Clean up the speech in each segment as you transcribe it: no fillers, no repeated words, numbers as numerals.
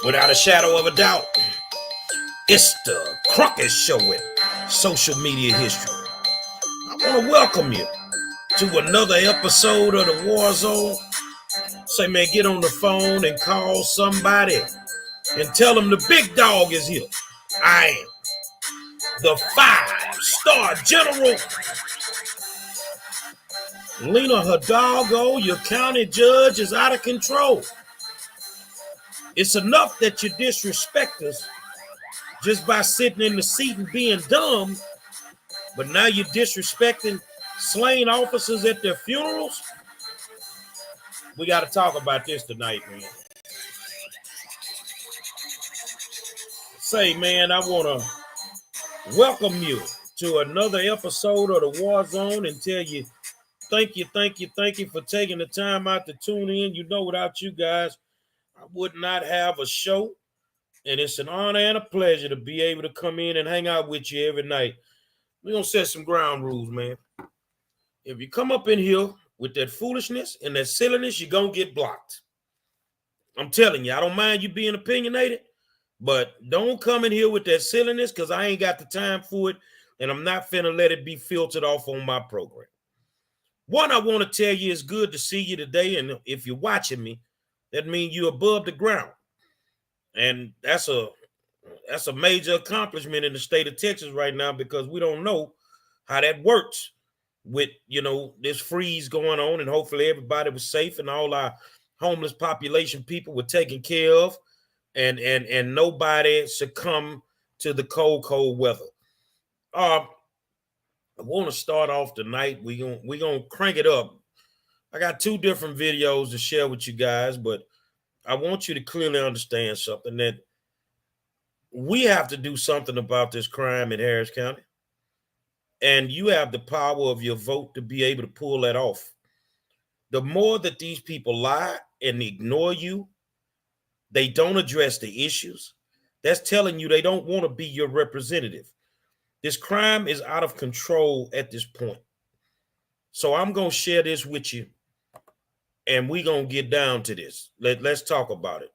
Without a shadow of a doubt, it's the Crockett Show in social media history. I want to welcome you to another episode of the Warzone. Say, man, get on the phone and call somebody and tell them the big dog is here. I am the 5-star general, Lina Hidalgo. Your county judge is out of control. It's enough that you disrespect us just by sitting in the seat and being dumb, but now you're disrespecting slain officers at their funerals. We got to talk about this tonight, man. Say, man, I want to welcome you to another episode of the War Zone and tell you thank you for taking the time out to tune in. You know, without you guys, I would not have a show, and it's an honor and a pleasure to be able to come in and hang out with you every night. We're going to set some ground rules, man. If you come up in here with that foolishness and that silliness, you're going to get blocked. I'm telling you, I don't mind you being opinionated, but don't come in here with that silliness because I ain't got the time for it, and I'm not finna let it be filtered off on my program. One, I want to tell you it's good to see you today, and if you're watching me, that means you're above the ground. And that's a major accomplishment in the state of Texas right now because we don't know how that works with, this freeze going on, and hopefully everybody was safe and all our homeless population people were taken care of and nobody succumbed to the cold weather. I want to start off tonight. We're gonna crank it up. I got two different videos to share with you guys, but I want you to clearly understand something, that we have to do something about this crime in Harris County. And you have the power of your vote to be able to pull that off. The more that these people lie and ignore you, they don't address the issues, that's telling you they don't want to be your representative. This crime is out of control at this point. So I'm going to share this with you, and we're going to get down to this. Let's talk about it.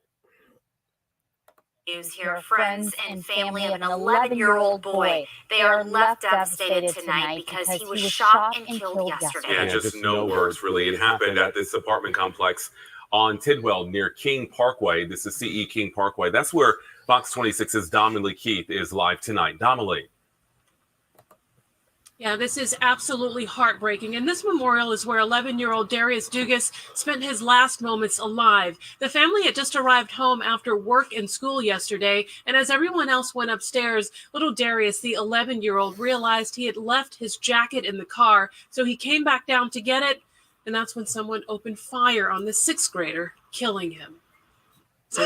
News here, friends and family of an 11-year-old boy. They are left devastated tonight because he was shot and killed yesterday. Yeah, just no words, really. It happened at this apartment complex on Tidwell near King Parkway. This is CE King Parkway. That's where Fox 26's Donnelly Keith is live tonight. Donnelly. Yeah, this is absolutely heartbreaking. And this memorial is where 11-year-old Darius Dugas spent his last moments alive. The family had just arrived home after work and school yesterday. And as everyone else went upstairs, little Darius, the 11-year-old, realized he had left his jacket in the car. So he came back down to get it. And that's when someone opened fire on the 6th grader, killing him. No,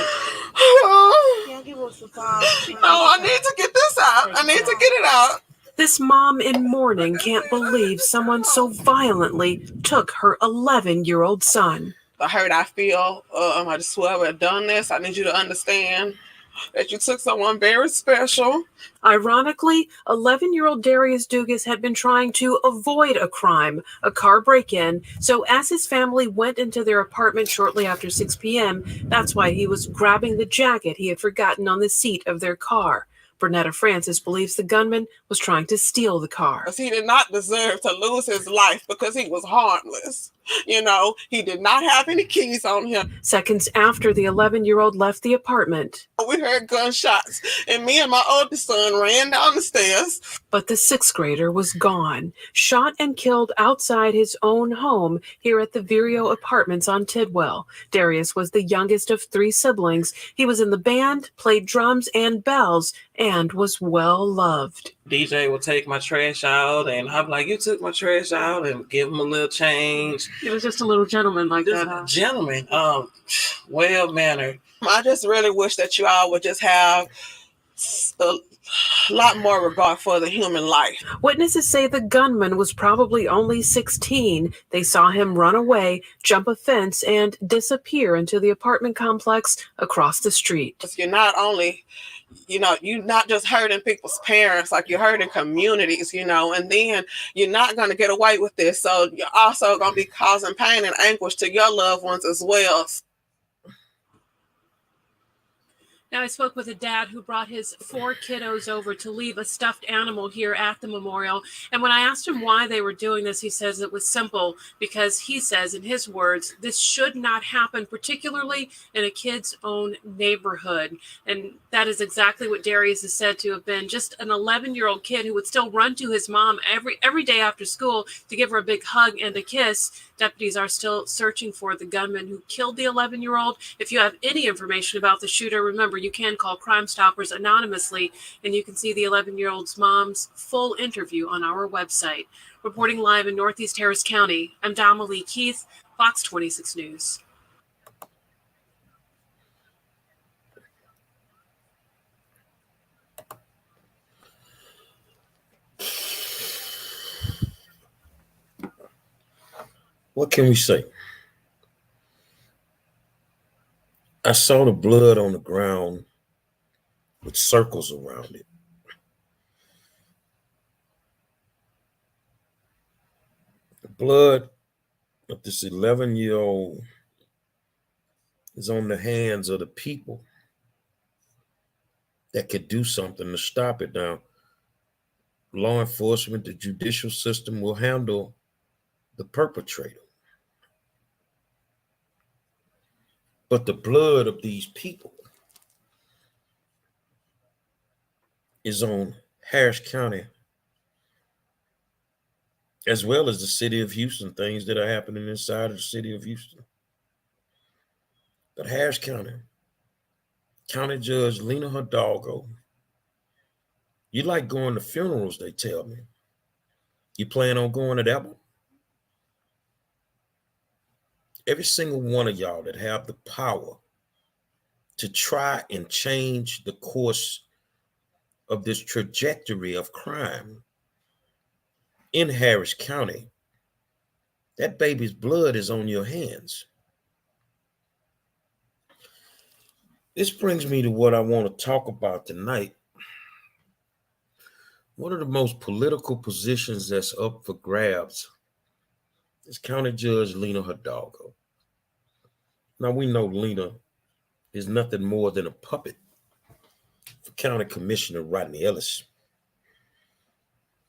I need to get this out. I need to get it out. This mom in mourning can't believe someone so violently took her 11-year-old son. The hurt I feel, I just whoever had done this, I need you to understand that you took someone very special. Ironically, 11-year-old Darius Dugas had been trying to avoid a crime, a car break-in. So as his family went into their apartment shortly after 6 p.m., that's why he was grabbing the jacket he had forgotten on the seat of their car. Bernetta Francis believes the gunman was trying to steal the car. He did not deserve to lose his life because he was harmless. He did not have any keys on him. Seconds after the 11-year-old left the apartment, we heard gunshots, and me and my oldest son ran down the stairs. But the 6th grader was gone, shot and killed outside his own home here at the Vireo Apartments on Tidwell. Darius was the youngest of 3 siblings. He was in the band, played drums and bells, and was well loved. DJ will take my trash out, and I'm like, you took my trash out, and give him a little change. He was just a little gentleman like that, huh? Gentleman, well-mannered. I just really wish that you all would just have a lot more regard for the human life. Witnesses say the gunman was probably only 16. They saw him run away, jump a fence, and disappear into the apartment complex across the street. You're not only... you're not just hurting people's parents, like you're hurting communities, and then you're not going to get away with this. So you're also going to be causing pain and anguish to your loved ones as well. Now, I spoke with a dad who brought his 4 kiddos over to leave a stuffed animal here at the memorial. And when I asked him why they were doing this, he says it was simple because he says, in his words, this should not happen, particularly in a kid's own neighborhood. And that is exactly what Darius is said to have been, just an 11-year-old kid who would still run to his mom every day after school to give her a big hug and a kiss. Deputies are still searching for the gunman who killed the 11-year-old. If you have any information about the shooter, remember, you can call Crime Stoppers anonymously, and you can see the 11-year-old's mom's full interview on our website. Reporting live in Northeast Harris County, I'm Damalee Keith, Fox 26 News. What can we say? I saw the blood on the ground with circles around it. The blood of this 11-year-old is on the hands of the people that could do something to stop it. Now, law enforcement, the judicial system will handle the perpetrator. But the blood of these people is on Harris County, as well as the city of Houston, things that are happening inside of the city of Houston. But Harris County, County Judge Lina Hidalgo, you like going to funerals, they tell me. You plan on going to that one? Every single one of y'all that have the power to try and change the course of this trajectory of crime in Harris County, that baby's blood is on your hands. This brings me to what I want to talk about tonight. One of the most political positions that's up for grabs is County Judge Lina Hidalgo. Now, we know Lina is nothing more than a puppet for County Commissioner Rodney Ellis.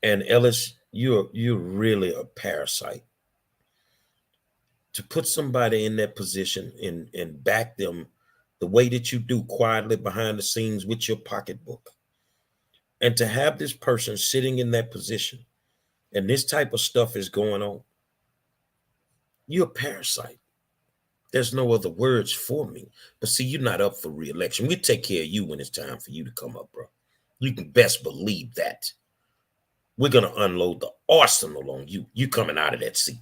And Ellis, you're really a parasite. To put somebody in that position and back them the way that you do, quietly behind the scenes with your pocketbook, and to have this person sitting in that position and this type of stuff is going on, you're a parasite. There's no other words for me. But see, you're not up for re-election. We'll take care of you when it's time for you to come up, bro. You can best believe that. We're going to unload the arsenal on you. You coming out of that seat.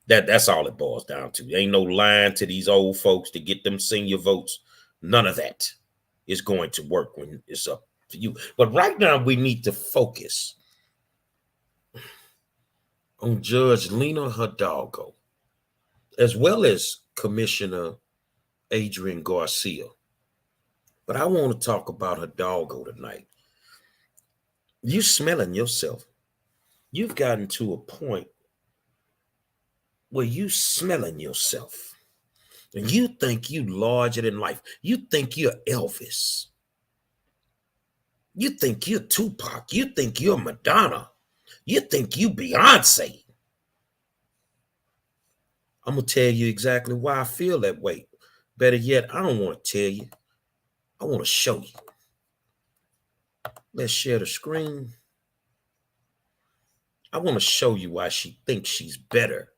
That's all it boils down to. There ain't no lying to these old folks to get them senior votes. None of that is going to work when it's up to you. But right now, we need to focus on Judge Lina Hidalgo, as well as Commissioner Adrian Garcia. But I want to talk about Hidalgo tonight. You smelling yourself. You've gotten to a point where you smelling yourself. And you think you larger than life. You think you're Elvis. You think you're Tupac. You think you're Madonna. You think you Beyonce. I'm going to tell you exactly why I feel that way. Better yet, I don't want to tell you. I want to show you. Let's share the screen. I want to show you why she thinks she's better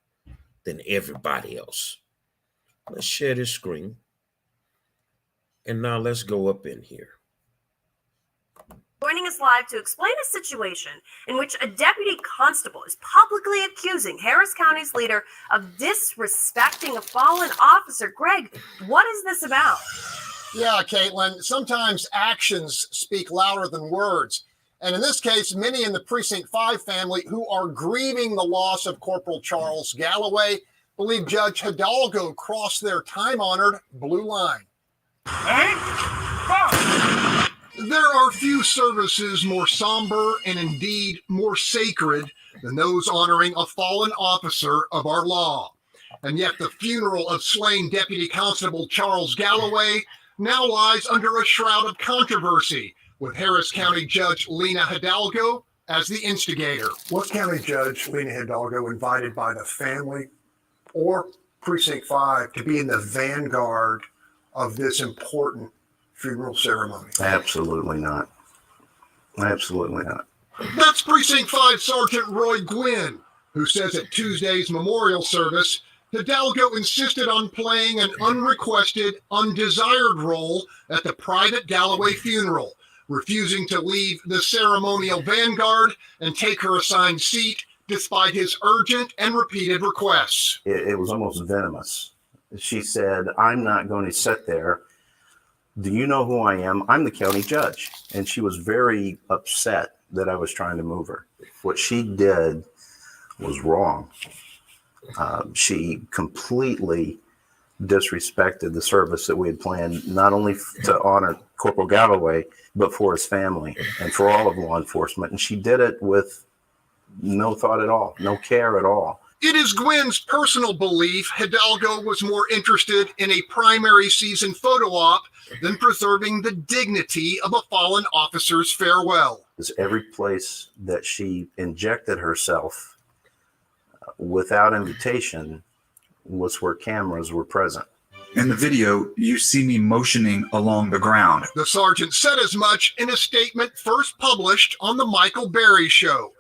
than everybody else. Let's share this screen. And now let's go up in here. Joining us live to explain a situation in which a deputy constable is publicly accusing Harris County's leader of disrespecting a fallen officer. Greg, what is this about? Yeah, Caitlin, sometimes actions speak louder than words. And in this case, many in the Precinct 5 family who are grieving the loss of Corporal Charles Galloway believe Judge Hidalgo crossed their time-honored blue line. There are few services more somber and indeed more sacred than those honoring a fallen officer of our law. And yet the funeral of slain Deputy Constable Charles Galloway now lies under a shroud of controversy, with Harris County Judge Lina Hidalgo as the instigator. Was County Judge Lina Hidalgo invited by the family or Precinct 5 to be in the vanguard of this important funeral ceremony? Absolutely not. Absolutely not. That's Precinct 5 Sergeant Roy Gwynn, who says at Tuesday's memorial service, Hidalgo insisted on playing an unrequested, undesired role at the private Galloway funeral, refusing to leave the ceremonial vanguard and take her assigned seat despite his urgent and repeated requests. It was almost venomous. She said, I'm not going to sit there. Do you know who I am? I'm the county judge. And she was very upset that I was trying to move her. What she did was wrong. She completely disrespected the service that we had planned, not only to honor Corporal Galloway, but for his family and for all of law enforcement. And she did it with no thought at all, no care at all. It is Gwynn's personal belief Hidalgo was more interested in a primary season photo op than preserving the dignity of a fallen officer's farewell. Every place that she injected herself without invitation was where cameras were present. In the video, you see me motioning along the ground. The sergeant said as much in a statement first published on The Michael Berry Show.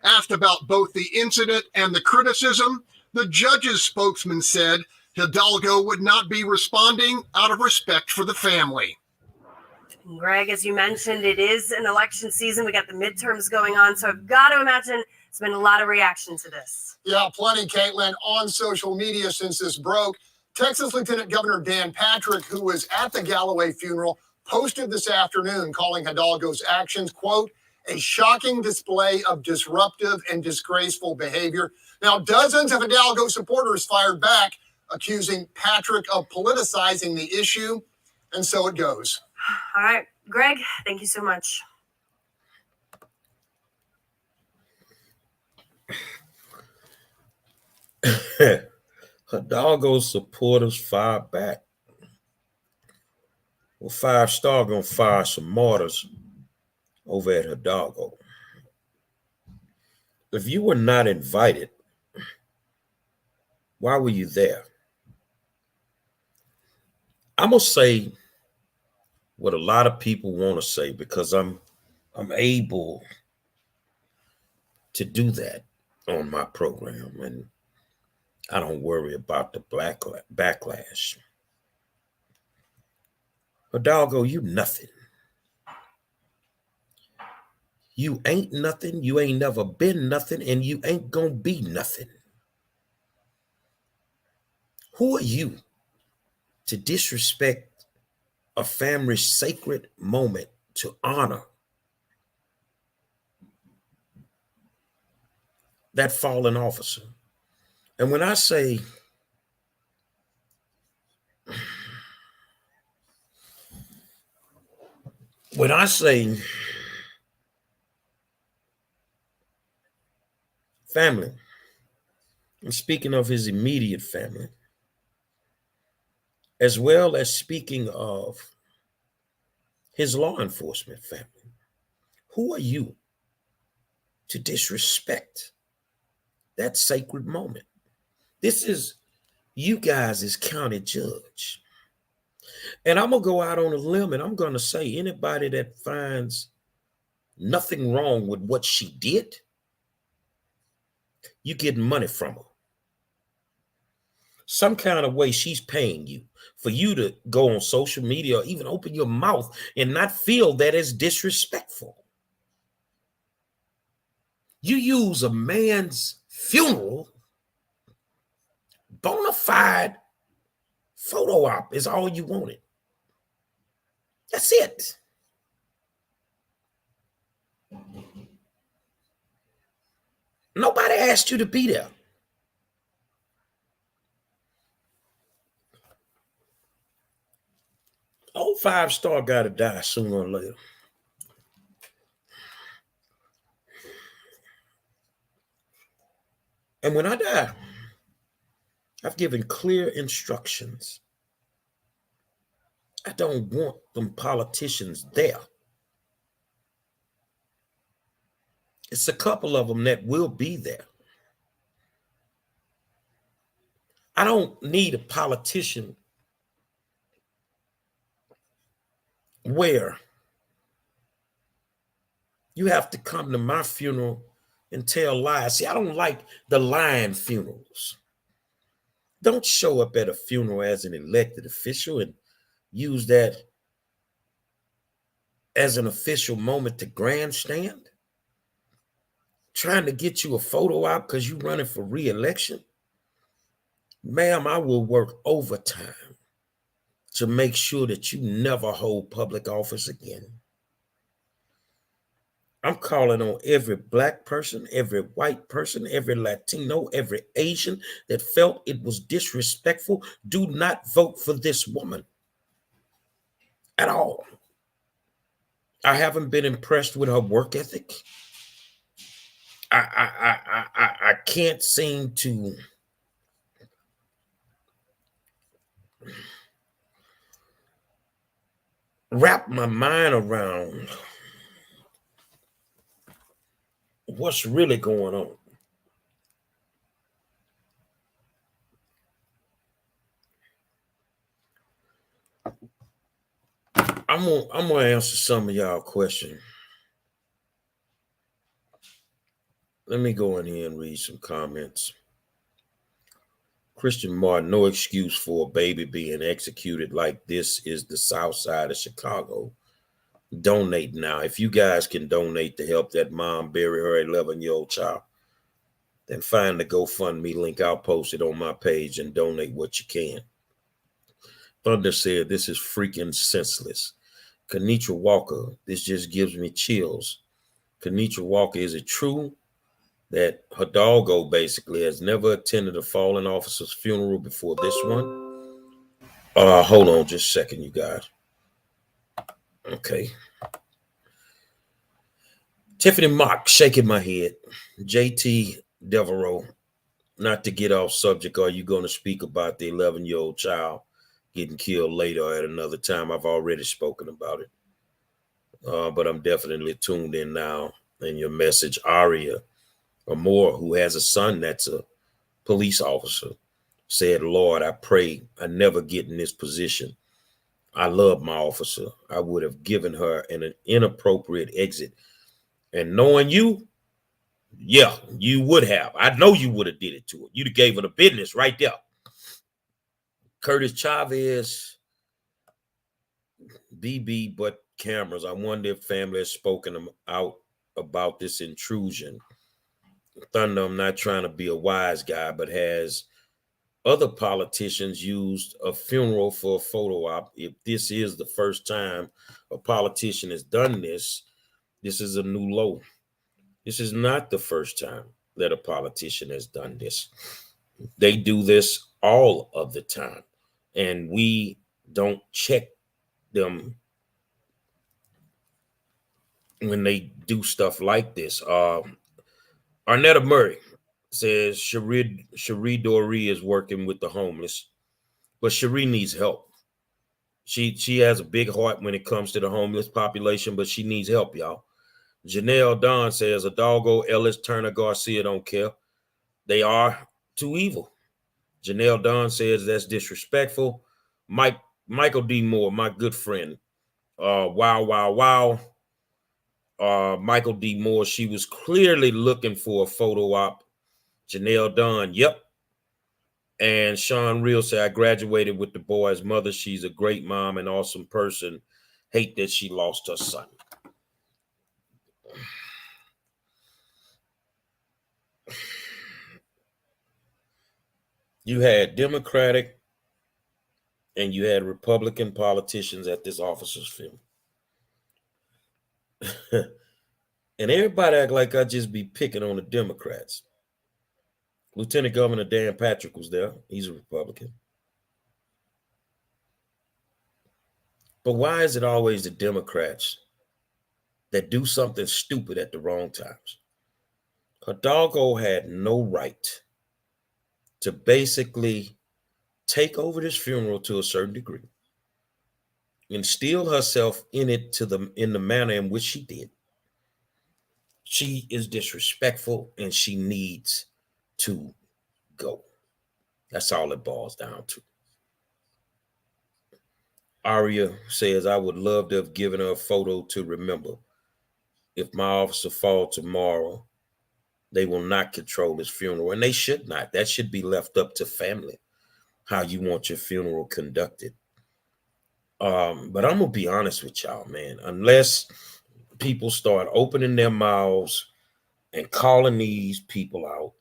Asked about both the incident and the criticism, the judge's spokesman said Hidalgo would not be responding out of respect for the family. Greg, as you mentioned, it is an election season. We got the midterms going on, so I've got to imagine there's been a lot of reaction to this. Yeah, plenty, Caitlin, on social media since this broke. Texas Lieutenant Governor Dan Patrick, who was at the Galloway funeral, posted this afternoon calling Hidalgo's actions, quote, a shocking display of disruptive and disgraceful behavior. Now, dozens of Hidalgo supporters fired back, accusing Patrick of politicizing the issue, and so it goes. All right, Greg, thank you so much. Hidalgo supporters fire back. Well, 5 Star gonna fire some martyrs over at Hidalgo. If you were not invited, why were you there? I'm gonna say what a lot of people want to say because I'm able to do that on my program, and I don't worry about the backlash. Hidalgo, you nothing. You ain't nothing, you ain't never been nothing, and you ain't gonna be nothing. Who are you to disrespect a family's sacred moment to honor that fallen officer? And when I say family, I'm speaking of his immediate family, as well as speaking of his law enforcement family. Who are you to disrespect that sacred moment? This is you guys as county judge. And I'm going to go out on a limb and I'm going to say anybody that finds nothing wrong with what she did, you getting money from her. Some kind of way she's paying you for you to go on social media or even open your mouth and not feel that it's disrespectful. You use a man's funeral, bona fide photo op is all you wanted. That's it. Nobody asked you to be there. Old 5 Star got to die sooner or later. And when I die, I've given clear instructions. I don't want them politicians there. It's a couple of them that will be there. I don't need a politician where you have to come to my funeral and tell lies. See, I don't like the lying funerals. Don't show up at a funeral as an elected official and use that as an official moment to grandstand. Trying to get you a photo op because you're running for re-election. Ma'am, I will work overtime to make sure that you never hold public office again. I'm calling on every Black person, every white person, every Latino, every Asian that felt it was disrespectful. Do not vote for this woman at all. I haven't been impressed with her work ethic. I can't seem to wrap my mind around what's really going on. I'm gonna answer some of y'all questions. Let me go in here and read some comments. Christian Martin, no excuse for a baby being executed like this is the South Side of Chicago. Donate now. If you guys can donate to help that mom bury her 11-year-old child, then find the GoFundMe link. I'll post it on my page and donate what you can. Thunder said, this is freaking senseless. Kenitra Walker, this just gives me chills. Kenitra Walker, is it true that Hidalgo basically has never attended a fallen officer's funeral before this one? Hold on just a second, you guys. Okay. Tiffany Mock, shaking my head. JT Devereaux, not to get off subject, are you going to speak about the 11-year-old child getting killed later at another time? I've already spoken about it. But I'm definitely tuned in now. And your message, Aria Amore, who has a son that's a police officer, said, Lord, I pray I never get in this position. I love my officer. I would have given her an inappropriate exit. And knowing you, yeah, you would have. I know you would have did it to her. You'd have gave her the business right there. Curtis Chavez, BB, but cameras. I wonder if family has spoken out about this intrusion. Thunder, I'm not trying to be a wise guy, but has other politicians used a funeral for a photo op? If this is the first time a politician has done this, this is a new low. This is not the first time that a politician has done this. They do this all of the time, and we don't check them when they do stuff like this. Arnetta Murray says Cherie Doree is working with the homeless, but Cherie needs help. She has a big heart when it comes to the homeless population, but she needs help, y'all. Janelle Don says Hidalgo, Ellis, Turner, Garcia don't care. They are too evil. Janelle Don says that's disrespectful. Michael D. Moore, my good friend. Wow. Michael D. Moore, she was clearly looking for a photo op. Janelle Don, yep. And Sean Real said, I graduated with the boy's mother. She's a great mom and awesome person. Hate that she lost her son. You had Democratic and you had Republican politicians at this officer's funeral. And everybody act like I just be picking on the Democrats. Lieutenant Governor Dan Patrick was there. He's a Republican. But why is it always the Democrats that do something stupid at the wrong times? Hidalgo had no right to basically take over this funeral to a certain degree. instill herself in the manner in which she did. She is disrespectful and she needs to go. That's all it boils down to. Aria says, I would love to have given her a photo to remember. If my officer fall tomorrow, they will not control his funeral, and they should not. That should be left up to family, how you want your funeral conducted. But I'm gonna be honest with y'all, man. Unless people start opening their mouths and calling these people out,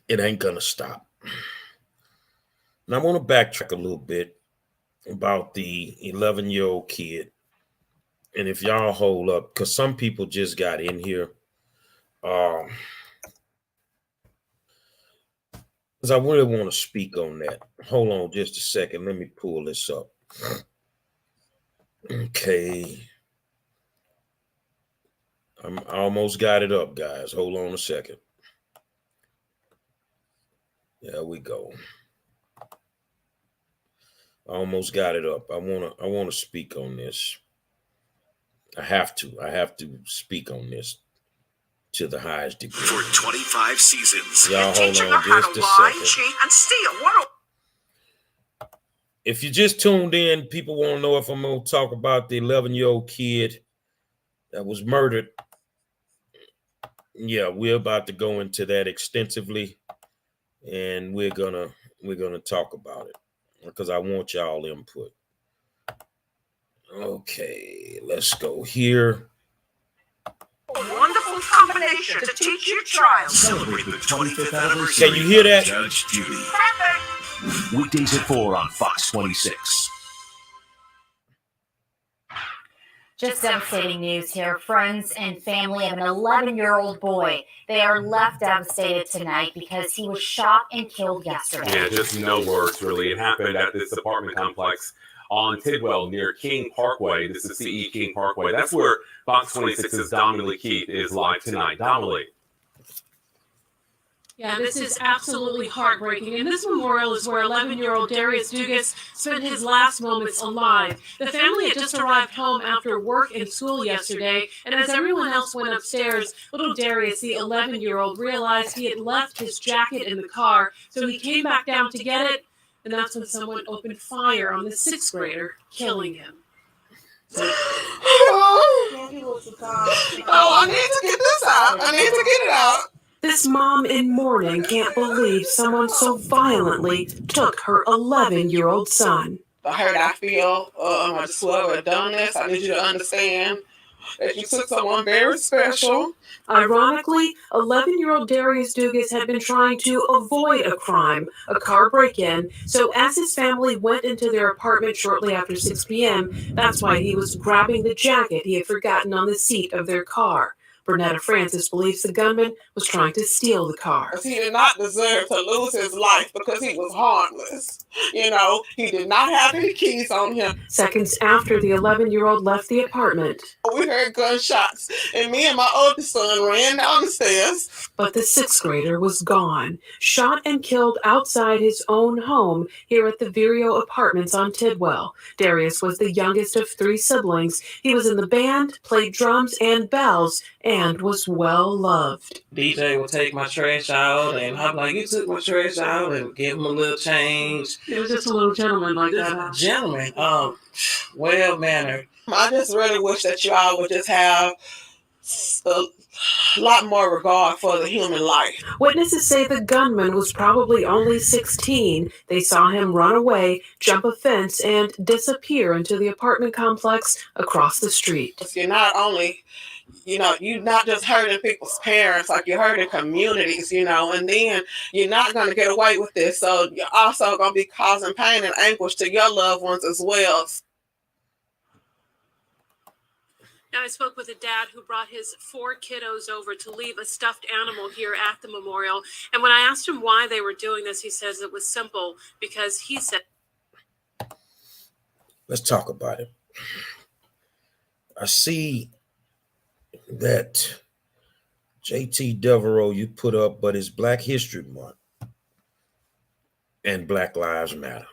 it ain't gonna stop. And I want to backtrack a little bit about the 11-year-old kid. And if y'all hold up, because some people just got in here. Because I really want to speak on that. Hold on just a second. Let me pull this up. Okay. I almost got it up, guys. Hold on a second. There we go. I almost got it up. I wanna speak on this. I have to speak on this to the highest degree. For 25 seasons. Y'all hold on just a second. Cheat, and steal. If you just tuned in, people want to know if I'm going to talk about the 11-year-old kid that was murdered. Yeah, we're about to go into that extensively, and we're gonna talk about it because I want y'all input. Okay, let's go here. A wonderful combination to teach your child. Celebrate the 25th anniversary. Can you hear that? Judge Judy. Weekdays at 4 on Fox 26. Just devastating news here. Friends and family of an 11-year-old boy. They are left devastated tonight because he was shot and killed yesterday. Yeah, just no words, really. It happened at this apartment complex on Tidwell near King Parkway. This is CE King Parkway. That's where Fox 26's Dominique Keith is live tonight. Dominique. Yeah, this is absolutely heartbreaking. And this memorial is where 11-year-old Darius Dugas spent his last moments alive. The family had just arrived home after work and school yesterday, and as everyone else went upstairs, little Darius, the 11-year-old, realized he had left his jacket in the car, so he came back down to get it, and that's when someone opened fire on the 6th grader, killing him. Oh, I need to get this out. I need to get it out. This mom in mourning can't believe someone so violently took her 11-year-old son. The hurt I feel, I just whoever done this, I need you to understand that you took someone very special. Ironically, 11-year-old Darius Dugas had been trying to avoid a crime, a car break-in, so as his family went into their apartment shortly after 6 p.m., that's why he was grabbing the jacket he had forgotten on the seat of their car. Bernetta Francis believes the gunman was trying to steal the car. He did not deserve to lose his life because he was harmless. You know, he did not have any keys on him. Seconds after the 11-year-old left the apartment, we heard gunshots, and me and my oldest son ran down the stairs. But the 6th grader was gone, shot and killed outside his own home here at the Vireo Apartments on Tidwell. Darius was the youngest of 3 siblings. He was in the band, played drums and bells, and was well loved. DJ would take my trash out, and I'm like, you took my trash out, and give him a little change. He was just a little gentleman like that. Huh? Gentleman, well-mannered. I just really wish that y'all would just have a lot more regard for the human life. Witnesses say the gunman was probably only 16. They saw him run away, jump a fence, and disappear into the apartment complex across the street. You're not only, you're not just hurting people's parents, like you're hurting communities, and then you're not going to get away with this. So you're also going to be causing pain and anguish to your loved ones as well. Now, I spoke with a dad who brought his 4 kiddos over to leave a stuffed animal here at the memorial. And when I asked him why they were doing this, he says it was simple because he said... Let's talk about it. I see that JT Devereaux you put up, but it's Black History Month. and Black Lives Matter.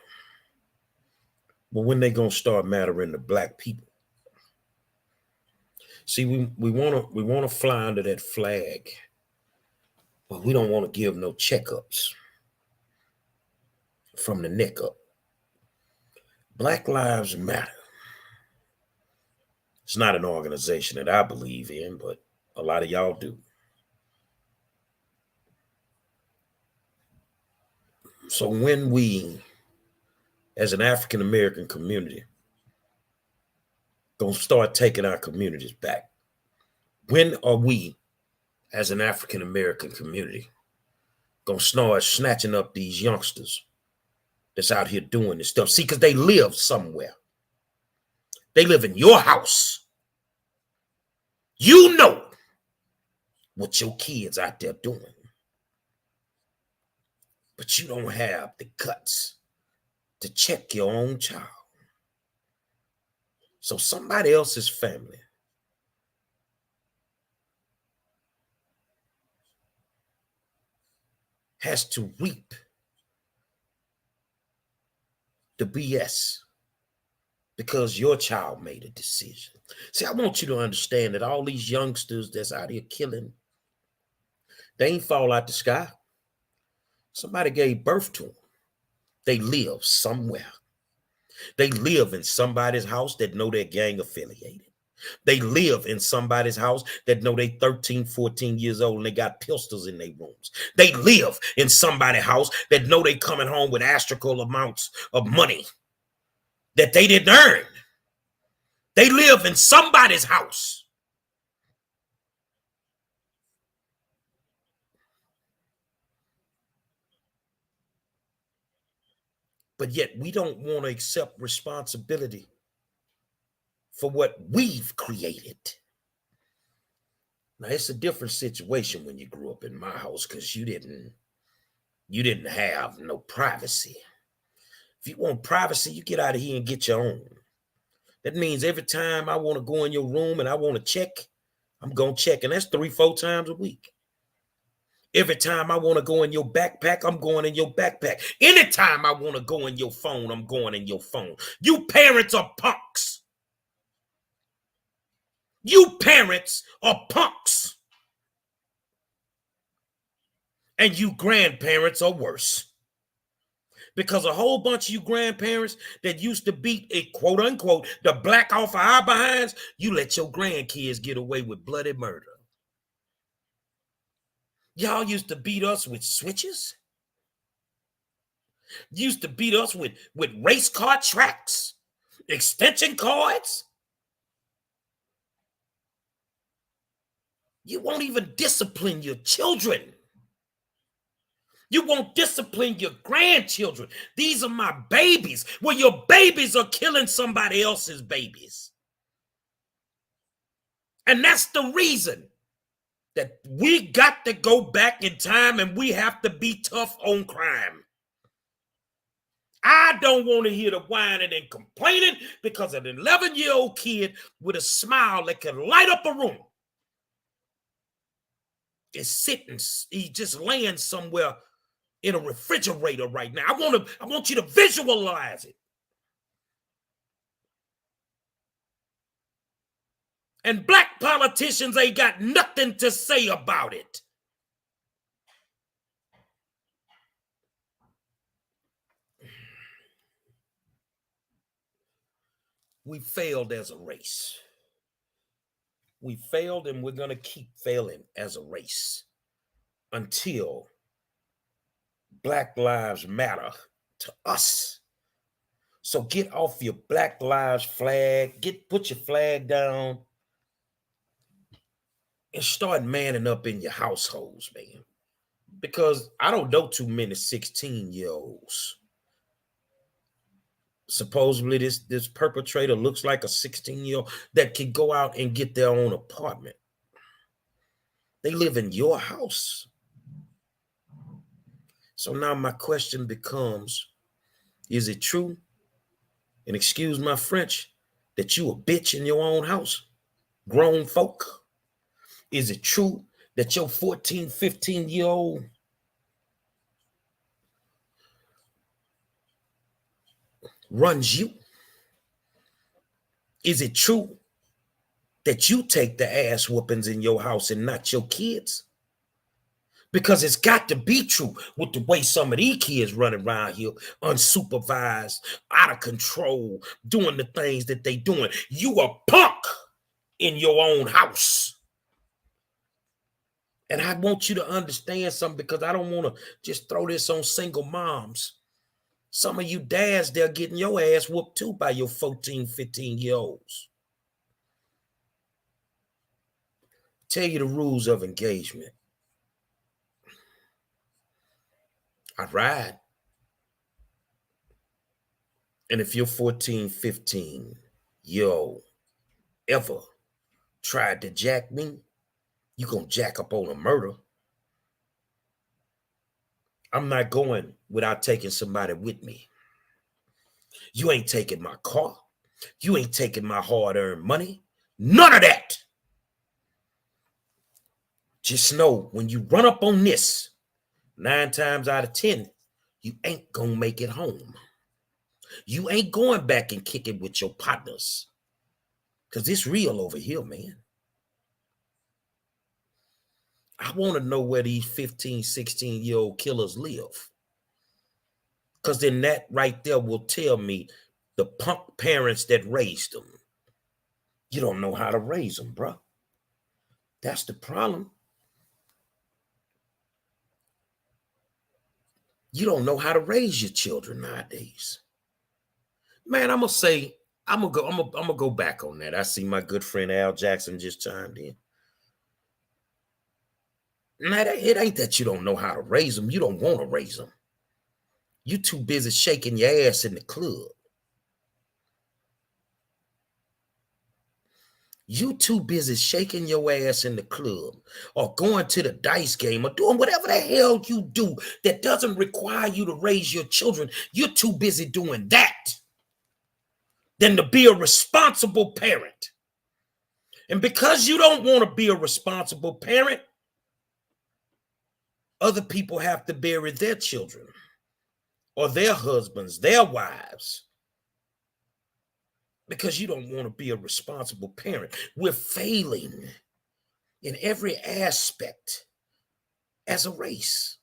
But when they gonna start mattering to black people? See, we wanna fly under that flag, but we don't want to give no checkups from the neck up. Black Lives Matter. It's not an organization that I believe in, but a lot of y'all do. So when we, as an African American community, gonna start taking our communities back? When are we, as an African American community, gonna start snatching up these youngsters that's out here doing this stuff? See, because they live somewhere. They live in your house. You know what your kids out there doing. But you don't have the guts to check your own child. So somebody else's family has to reap the BS because your child made a decision. See, I want you to understand that all these youngsters that's out here killing, they ain't fall out the sky. Somebody gave birth to them. They live somewhere. They live in somebody's house that know they're gang affiliated. They live in somebody's house that know they 13, 14 years old and they got pistols in their rooms. They live in somebody's house that know they coming home with astronomical amounts of money that they didn't earn. They live in somebody's house. But yet we don't want to accept responsibility for what we've created. Now, it's a different situation when you grew up in my house because you didn't have no privacy. If you want privacy, you get out of here and get your own. That means every time I want to go in your room and I want to check, I'm going to check. And that's 3-4 times a week. Every time I want to go in your backpack, I'm going in your backpack. Anytime I want to go in your phone, I'm going in your phone. You parents are punks. You parents are punks. And you grandparents are worse. Because a whole bunch of you grandparents that used to beat a quote unquote the black off of our behinds, you let your grandkids get away with bloody murder. Y'all used to beat us with switches. Used to beat us with race car tracks, extension cords. You won't even discipline your children. You won't discipline your grandchildren. These are my babies. Well, your babies are killing somebody else's babies. And that's the reason that we got to go back in time and we have to be tough on crime. I don't want to hear the whining and complaining because an 11-year-old kid with a smile that can light up a room is sitting, he's just laying somewhere in a refrigerator right now. I want you to visualize it. And black politicians ain't got nothing to say about it. We failed as a race. We failed and we're going to keep failing as a race until Black Lives Matter to us. So get off your Black Lives flag, put your flag down and start manning up in your households, man. Because I don't know too many 16-year-olds. Supposedly this perpetrator looks like a 16-year-old that can go out and get their own apartment. They live in your house. So now my question becomes, is it true, and excuse my French, that you a bitch in your own house? Grown folk? Is it true that your 14, 15-year-old runs you? Is it true that you take the ass whoopings in your house and not your kids? Because it's got to be true with the way some of these kids running around here, unsupervised, out of control, doing the things that they doing. You a punk in your own house. And I want you to understand something, because I don't want to just throw this on single moms. Some of you dads, they're getting your ass whooped too by your 14, 15-year-olds. Tell you the rules of engagement. I ride. And if you're 14, 15-year-old ever tried to jack me, you gonna jack up on a murder. I'm not going without taking somebody with me. You ain't taking my car. You ain't taking my hard-earned money. None of that. Just know when you run up on this, 9 times out of 10, you ain't gonna make it home. You ain't going back and kick it with your partners, because it's real over here, man. I want to know where these 15, 16-year-old killers live, because then that right there will tell me the punk parents that raised them. You don't know how to raise them, bro. That's the problem. You don't know how to raise your children nowadays. Man, I'm gonna go back on that. I see my good friend Al Jackson just chimed in. Now, it ain't that you don't know how to raise them. You don't want to raise them. You too busy shaking your ass in the club. You too busy shaking your ass in the club, or going to the dice game, or doing whatever the hell you do that doesn't require you to raise your children. You're too busy doing that than to be a responsible parent. And because you don't want to be a responsible parent, other people have to bury their children or their husbands, their wives, because you don't want to be a responsible parent. We're failing in every aspect as a race.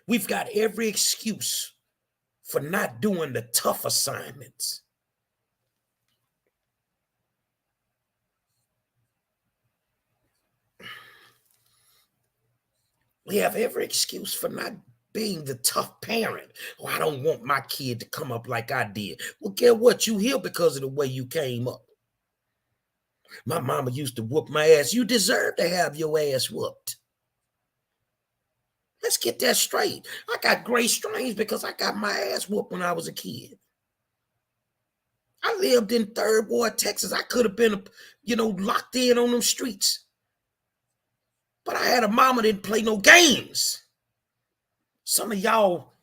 We've got every excuse for not doing the tough assignments. We have every excuse for not being the tough parent. Oh, I don't want my kid to come up like I did. Well, guess what? You here because of the way you came up. My mama used to whoop my ass. You deserve to have your ass whooped. Let's get that straight. I got gray strings because I got my ass whooped when I was a kid. I lived in Third Ward, Texas. I could have been, locked in on them streets. But I had a mama that didn't play no games. Some of y'all,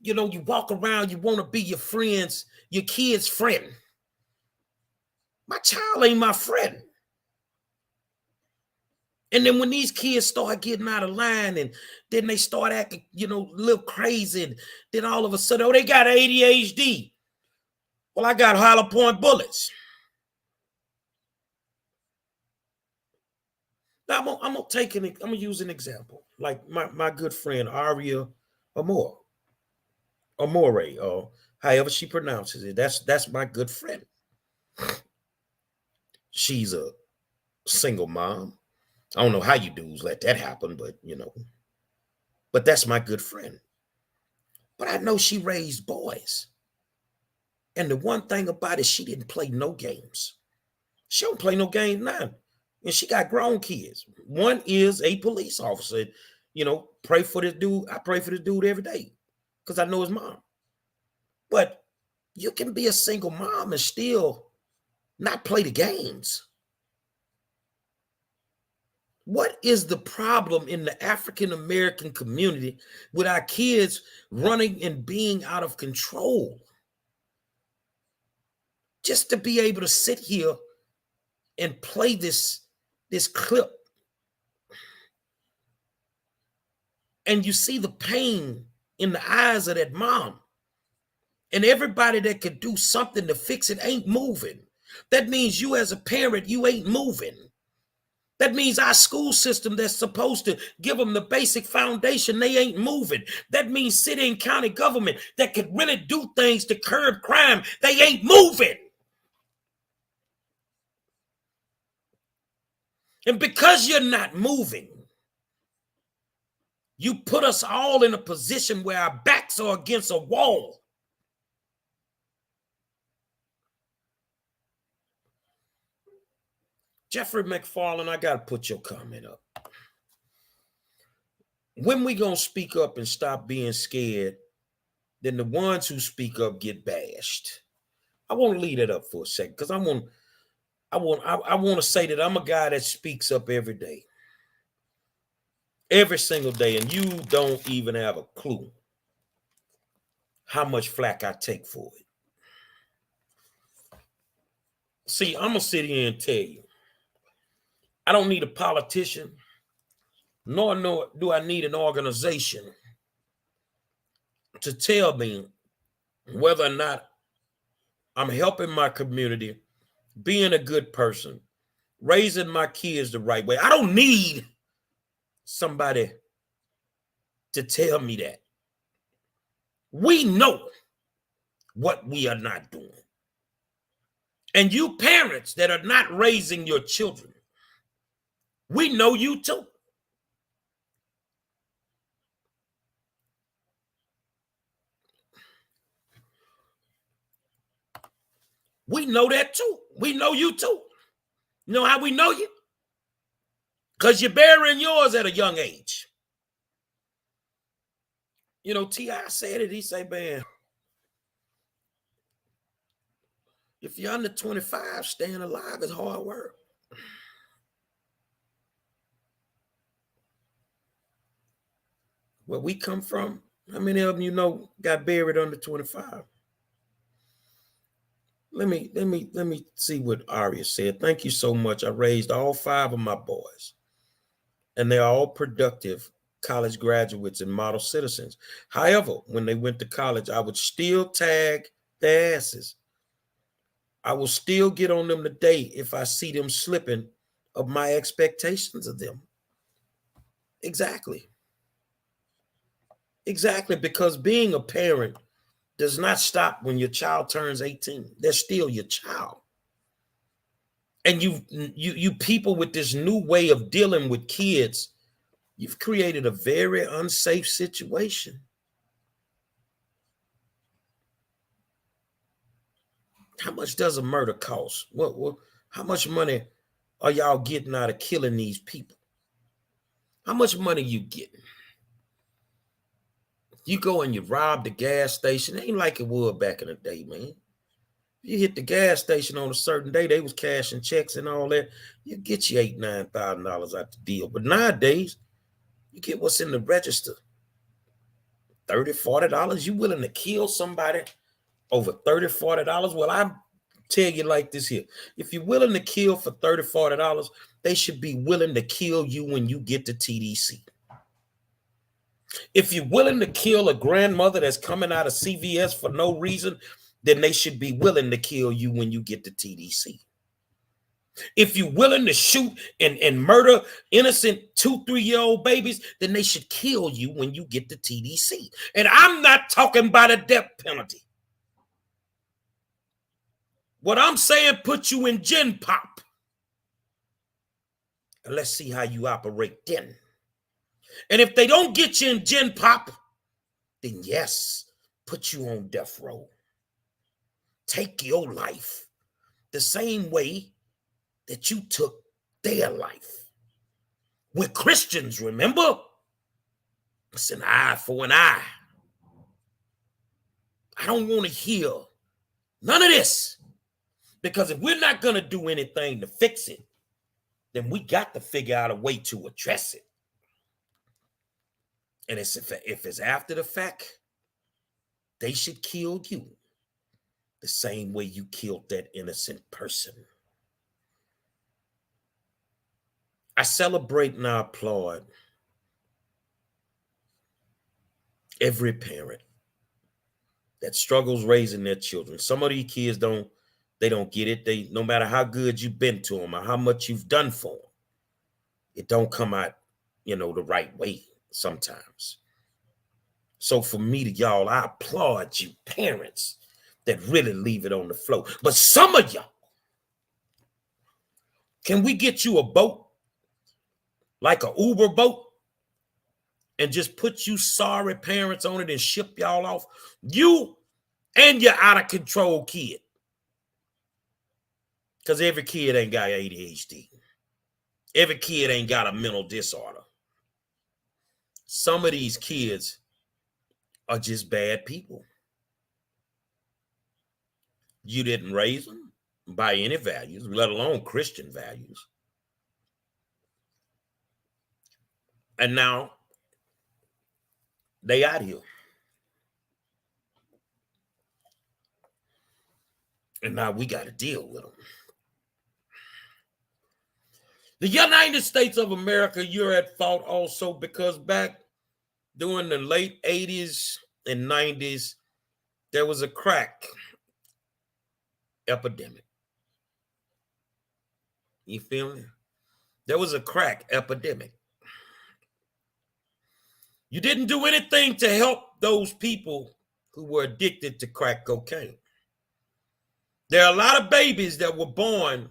you walk around, you want to be your kid's friend. My child ain't my friend. And then when these kids start getting out of line, and then they start acting, a little crazy, and then all of a sudden, they got ADHD. Well, I got hollow point bullets. Now, I'm gonna use an example, like my good friend Aria Amore, or however she pronounces it. That's my good friend. She's a single mom. I don't know how you dudes let that happen, but that's my good friend. But I know she raised boys. And the one thing about it, she didn't play no games. She don't play no games now. And she got grown kids. One is a police officer. Pray for this dude. I pray for this dude every day because I know his mom. But you can be a single mom and still not play the games. What is the problem in the African American community with our kids running and being out of control? Just to be able to sit here and play this clip, and you see the pain in the eyes of that mom And everybody that could do something to fix it ain't moving. That means you as a parent, you ain't moving. That means our school system that's supposed to give them the basic foundation, they ain't moving. That means city and county government that could really do things to curb crime, they ain't moving. And because you're not moving, you put us all in a position where our backs are against a wall. Jeffrey McFarland, I got to put your comment up. When we going to speak up and stop being scared, then the ones who speak up get bashed. I want to leave it up for a second because I want to say that I'm a guy that speaks up every day. Every single day, and you don't even have a clue how much flack I take for it. See, I'm going to sit here and tell you, I don't need a politician, nor do I need an organization to tell me whether or not I'm helping my community, being a good person, raising my kids the right way. I don't need somebody to tell me that. We know what we are not doing. And you parents that are not raising your children, we know you too. We know that too. We know you too. You know how we know you? Because you're burying yours at a young age. You know, T.I. said it. He said, man, if you're under 25, staying alive is hard work. Where we come from, how many of them you know got buried under 25? Let me see what Aria said. Thank you so much. I raised all 5 of my boys, and they're all productive college graduates and model citizens. However, when they went to college, I would still tag their asses. I will still get on them today if I see them slipping of my expectations of them. Exactly. Exactly, because being a parent does not stop when your child turns 18. They're still your child. And you people with this new way of dealing with kids, you've created a very unsafe situation. How much does a murder cost? How much money are y'all getting out of killing these people? How much money you getting? You go and you rob the gas station. It ain't like it was back in the day, man. You hit the gas station on a certain day, they was cashing checks and all that. You get you $8,000, $9,000 out the deal. But nowadays, you get what's in the register. $30, $40. You willing to kill somebody over $30, $40? Well, I tell you like this here. If you're willing to kill for $30, $40, they should be willing to kill you when you get to TDC. If you're willing to kill a grandmother that's coming out of CVS for no reason, then they should be willing to kill you when you get to TDC. If you're willing to shoot and murder innocent 2-3-year-old babies, then they should kill you when you get to TDC. And I'm not talking about a death penalty. What I'm saying, put you in Gen Pop. And let's see how you operate then. And if they don't get you in Gen Pop, then yes, put you on death row. Take your life the same way that you took their life. We're Christians, remember? It's an eye for an eye. I don't want to hear none of this. Because if we're not going to do anything to fix it, then we got to figure out a way to address it. And if it's after the fact, they should kill you the same way you killed that innocent person. I celebrate and I applaud every parent that struggles raising their children. Some of these kids don't get it. They, no matter how good you've been to them or how much you've done for them, it don't come out, the right way sometimes. So for me to y'all, I applaud you parents that really leave it on the floor. But some of y'all, can we get you a boat, like a Uber boat, and just put you sorry parents on it and ship y'all off? You and your out of control kid. Because every kid ain't got ADHD. Every kid ain't got a mental disorder. Some of these kids are just bad people. You didn't raise them by any values, let alone Christian values. And now they out here. And now we got to deal with them. The United States of America, you're at fault also, because back during the late 80s and 90s, there was a crack epidemic. You feel me? There was a crack epidemic. You didn't do anything to help those people who were addicted to crack cocaine. There are a lot of babies that were born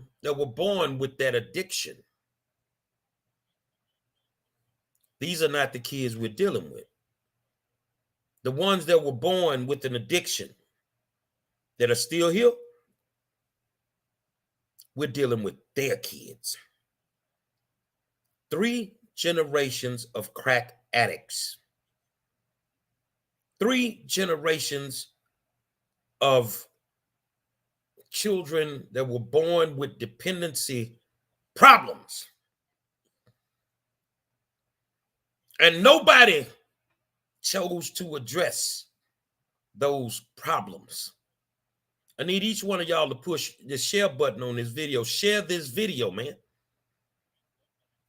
with that addiction. These are not the kids we're dealing with. The ones that were born with an addiction that are still here, we're dealing with their kids. 3 generations of crack addicts. 3 generations of children that were born with dependency problems. And nobody chose to address those problems. I need each one of y'all to push the share button on this video. Share this video, man.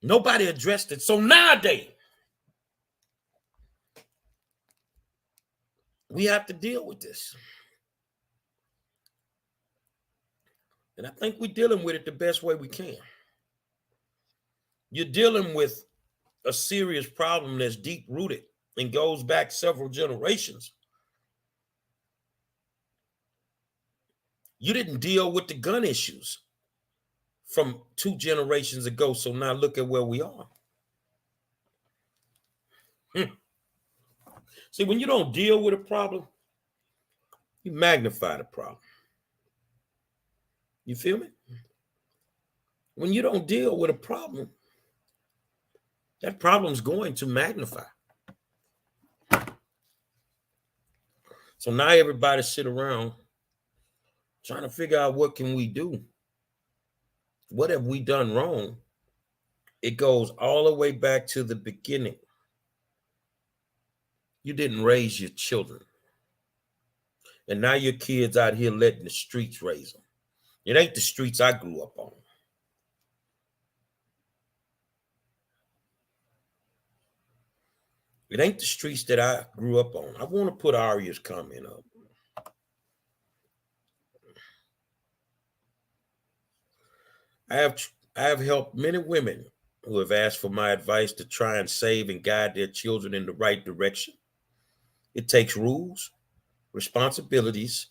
Nobody addressed it. So nowadays, we have to deal with this. And I think we're dealing with it the best way we can. You're dealing with a serious problem that's deep-rooted and goes back several generations. You didn't deal with the gun issues from 2 generations ago, so now look at where we are. See, when you don't deal with a problem, you magnify the problem. You feel me? When you don't deal with a problem, that problem's going to magnify. So now everybody sit around trying to figure out, what can we do? What have we done wrong? It goes all the way back to the beginning. You didn't raise your children. And now your kids out here letting the streets raise them. It ain't the streets I grew up on. It ain't the streets that I grew up on. I want to put Aria's comment up. I have helped many women who have asked for my advice to try and save and guide their children in the right direction. It takes rules, responsibilities,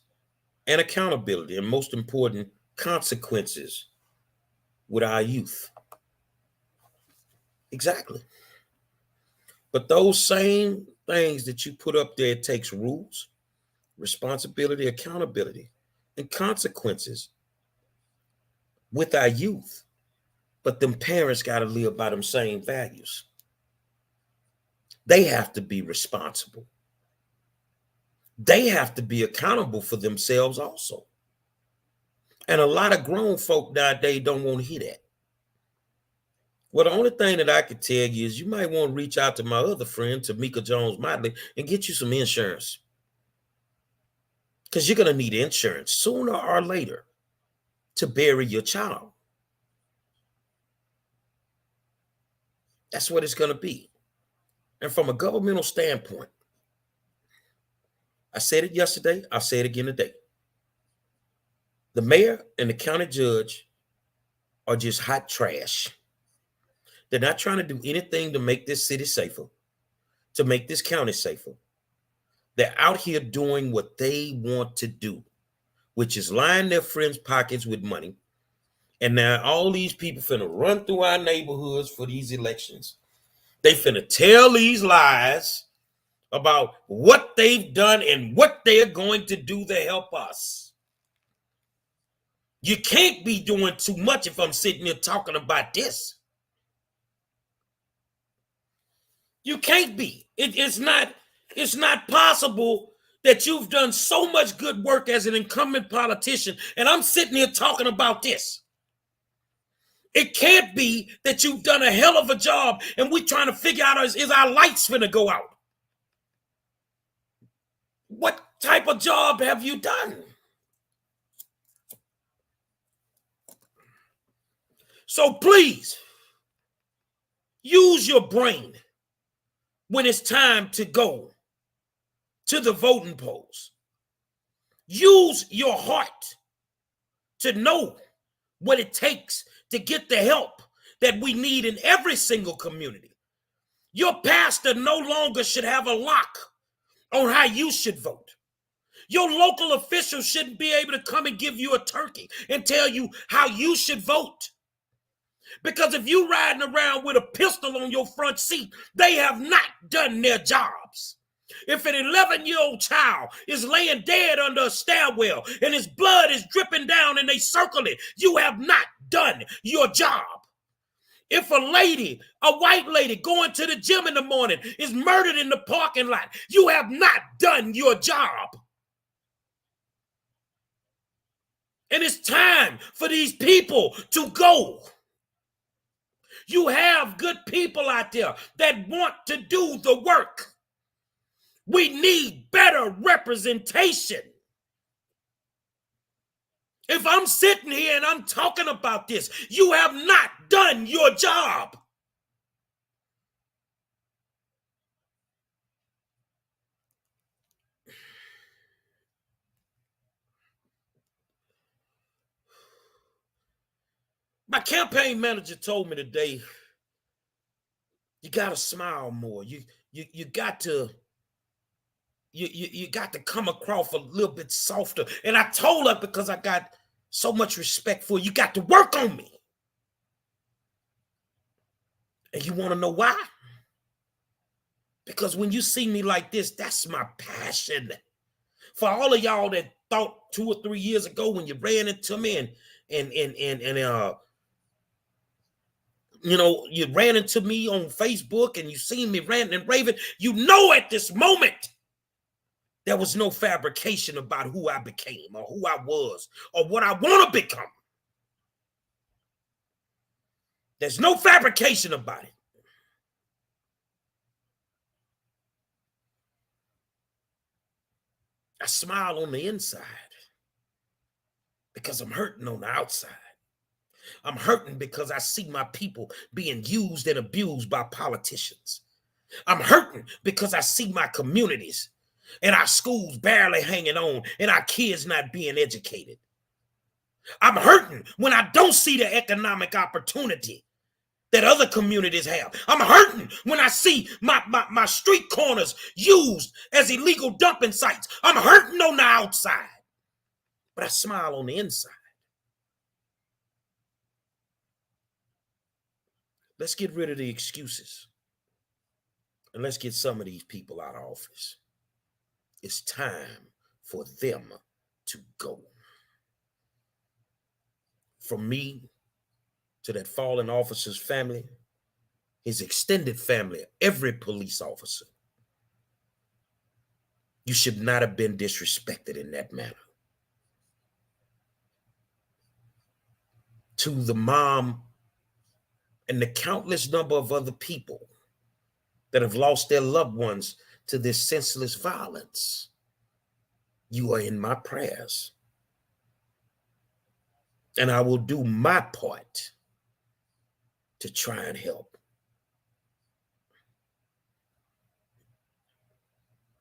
and accountability, and most important, consequences with our youth. Exactly. But those same things that you put up there, it takes rules, responsibility, accountability, and consequences with our youth. But them parents got to live by them same values. They have to be responsible. They have to be accountable for themselves also. And a lot of grown folk nowadays don't want to hear that. Well, the only thing that I could tell you is you might want to reach out to my other friend, Tamika Jones-Motley, and get you some insurance. Because you're going to need insurance sooner or later to bury your child. That's what it's going to be. And from a governmental standpoint, I said it yesterday. I'll say it again today. The mayor and the county judge are just hot trash. They're not trying to do anything to make this city safer, to make this county safer. They're out here doing what they want to do, which is line their friends' pockets with money. And now all these people finna run through our neighborhoods for these elections. They finna tell these lies about what they've done and what they're going to do to help us. You can't be doing too much if I'm sitting here talking about this. You can't be. It's not possible that you've done so much good work as an incumbent politician, and I'm sitting here talking about this. It can't be that you've done a hell of a job, and we're trying to figure out is our lights finna go out? What type of job have you done? So please, use your brain when it's time to go to the voting polls. Use your heart to know what it takes to get the help that we need in every single community. Your pastor no longer should have a lock on how you should vote. Your local officials shouldn't be able to come and give you a turkey and tell you how you should vote. Because if you riding around with a pistol on your front seat, they have not done their jobs. If an 11-year-old child is laying dead under a stairwell and his blood is dripping down and they circle it, you have not done your job. If a lady, a white lady going to the gym in the morning is murdered in the parking lot, you have not done your job. And it's time for these people to go. You have good people out there that want to do the work. We need better representation. If I'm sitting here and I'm talking about this, you have not done your job. My campaign manager told me today, you got to smile more. You got to you got to come across a little bit softer. And I told her, because I got so much respect for you, got to work on me. And you want to know why? Because when you see me like this, that's my passion. For all of y'all that thought 2 or 3 years ago when you ran into me and you know, you ran into me on Facebook and you seen me ranting and raving, you know at this moment there was no fabrication about who I became or who I was or what I want to become. There's no fabrication about it. I smile on the inside because I'm hurting on the outside. I'm hurting because I see my people being used and abused by politicians. I'm hurting because I see my communities and our schools barely hanging on and our kids not being educated. I'm hurting when I don't see the economic opportunity that other communities have. I'm hurting when I see my street corners used as illegal dumping sites. I'm hurting on the outside, but I smile on the inside. Let's get rid of the excuses and let's get some of these people out of office. It's time for them to go. From me to that fallen officer's family, his extended family, every police officer, you should not have been disrespected in that manner. To the mom and the countless number of other people that have lost their loved ones to this senseless violence, you are in my prayers. And I will do my part to try and help.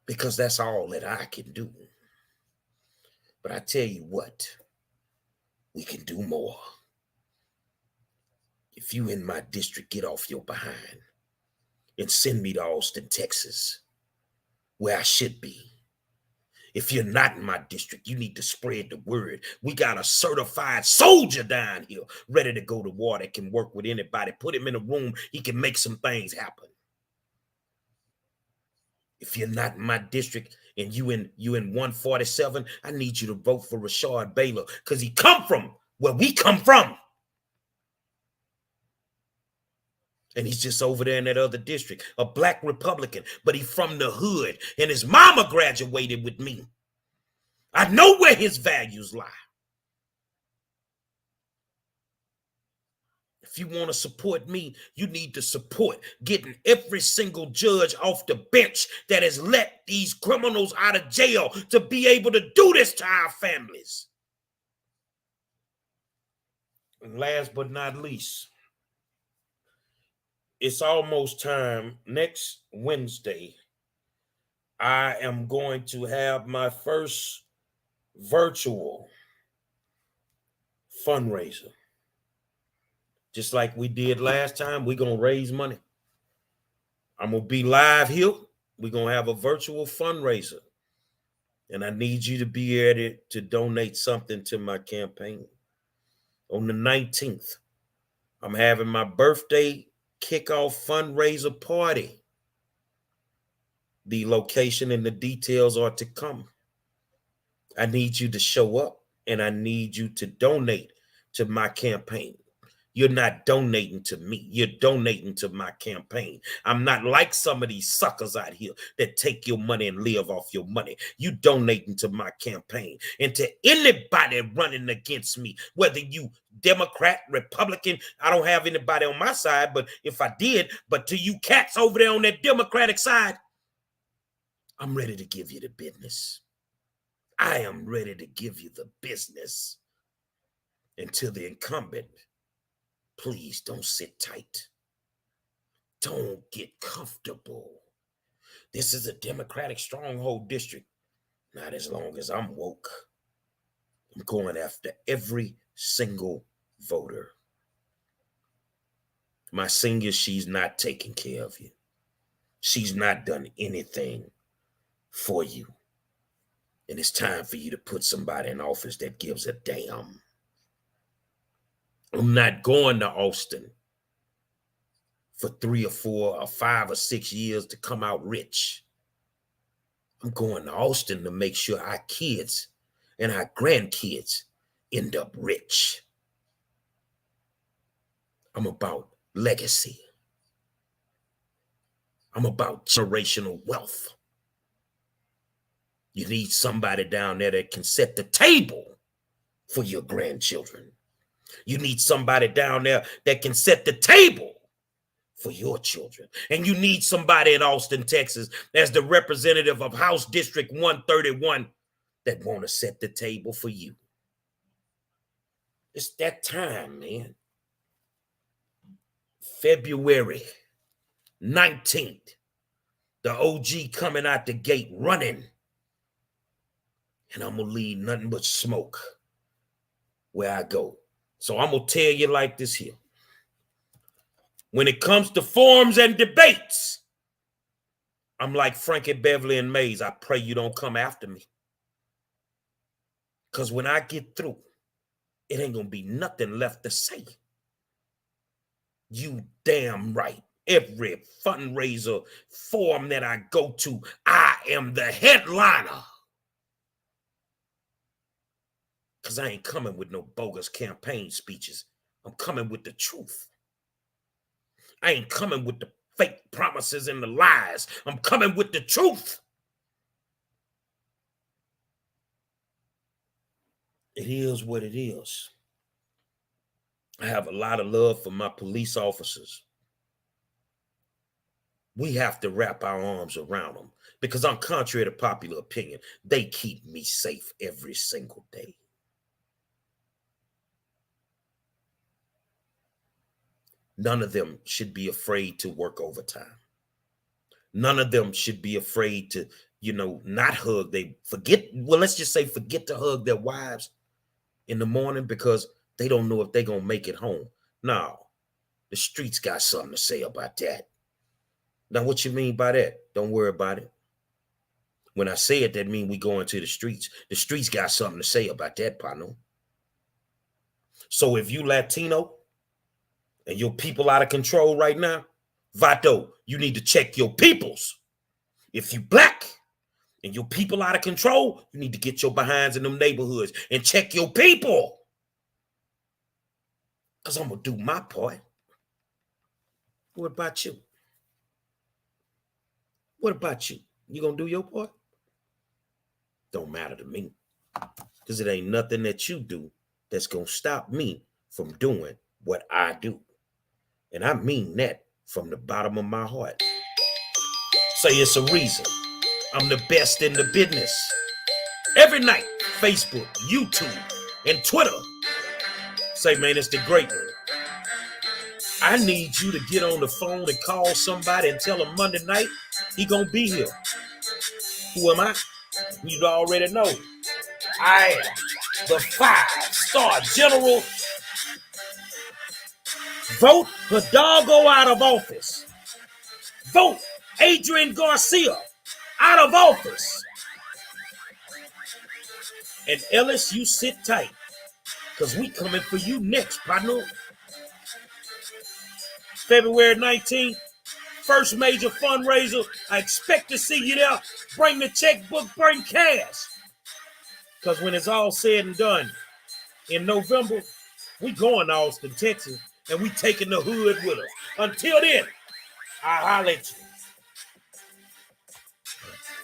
because that's all that I can do. But I tell you what, we can do more. If you in my district, get off your behind and send me to Austin, Texas, where I should be. If you're not in my district, you need to spread the word. We got a certified soldier down here ready to go to war that can work with anybody. Put him in a room, he can make some things happen. If you're not in my district and you in 147, I need you to vote for Rashard Baylor because he come from where we come from. And he's just over there in that other district, a black Republican, but he's from the hood and his mama graduated with me. I know where his values lie. If you want to support me, you need to support getting every single judge off the bench that has let these criminals out of jail to be able to do this to our families. And last but not least, it's almost time. Next Wednesday, I am going to have my first virtual fundraiser. Just like we did last time, we're going to raise money. I'm going to be live here. We're going to have a virtual fundraiser. And I need you to be ready to donate something to my campaign. On the 19th, I'm having my birthday kickoff fundraiser party. The location and the details are to come. I need you to show up and I need you to donate to my campaign. You're not donating to me. You're donating to my campaign. I'm not like some of these suckers out here that take your money and live off your money. You donating to my campaign. And to anybody running against me, whether you Democrat, Republican, I don't have anybody on my side, but if I did, but to you cats over there on that Democratic side, I'm ready to give you the business. I am ready to give you the business. Until the incumbent, please don't sit tight. Don't get comfortable. This is a Democratic stronghold district. Not as long as I'm woke. I'm going after every single voter. My senior, she's not taking care of you. She's not done anything for you. And it's time for you to put somebody in office that gives a damn. I'm not going to Austin for 3 or 4 or 5 or 6 years to come out rich. I'm going to Austin to make sure our kids and our grandkids end up rich. I'm about legacy. I'm about generational wealth. You need somebody down there that can set the table for your grandchildren. You need somebody down there that can set the table for your children. And you need somebody in Austin, Texas, as the representative of House District 131 that want to set the table for you. It's that time, man. February 19th, the OG coming out the gate running. And I'm going to leave nothing but smoke where I go. So I'm going to tell you like this here. When it comes to forums and debates, I'm like Frankie Beverly and Mays. I pray you don't come after me. Because when I get through, it ain't going to be nothing left to say. You damn right. Every fundraiser forum that I go to, I am the headliner. Because I ain't coming with no bogus campaign speeches. I'm coming with the truth. I ain't coming with the fake promises and the lies. I'm coming with the truth. It is what it is. I have a lot of love for my police officers. We have to wrap our arms around them because, I'm contrary to popular opinion, they keep me safe every single day. None of them should be afraid to work overtime. None of them should be afraid to not hug. They forget. Well, let's just say forget to hug their wives in the morning because they don't know if they're going to make it home. No, the streets got something to say about that. Now, what you mean by that? Don't worry about it. When I say it, that means we going to the streets. The streets got something to say about that, partner. So if you Latino and your people out of control right now, Vato, you need to check your peoples. If you black and your people out of control, you need to get your behinds in them neighborhoods and check your people. Because I'm going to do my part. What about you? What about you? You going to do your part? Don't matter to me. Because it ain't nothing that you do that's going to stop me from doing what I do. And I mean that from the bottom of my heart. Say it's a reason. I'm the best in the business. Every night, Facebook, YouTube, and Twitter. Say, man, it's the great one. I need you to get on the phone and call somebody and tell them Monday night he gonna be here. Who am I? You already know. I am the 5-star general. Vote Hidalgo out of office. Vote Adrian Garcia out of office. And Ellis, you sit tight, because we coming for you next, partner. February 19th, first major fundraiser. I expect to see you there. Bring the checkbook, bring cash. Because when it's all said and done, in November, we going to Austin, Texas, and we taking the hood with us. Until then, I'll holler at you.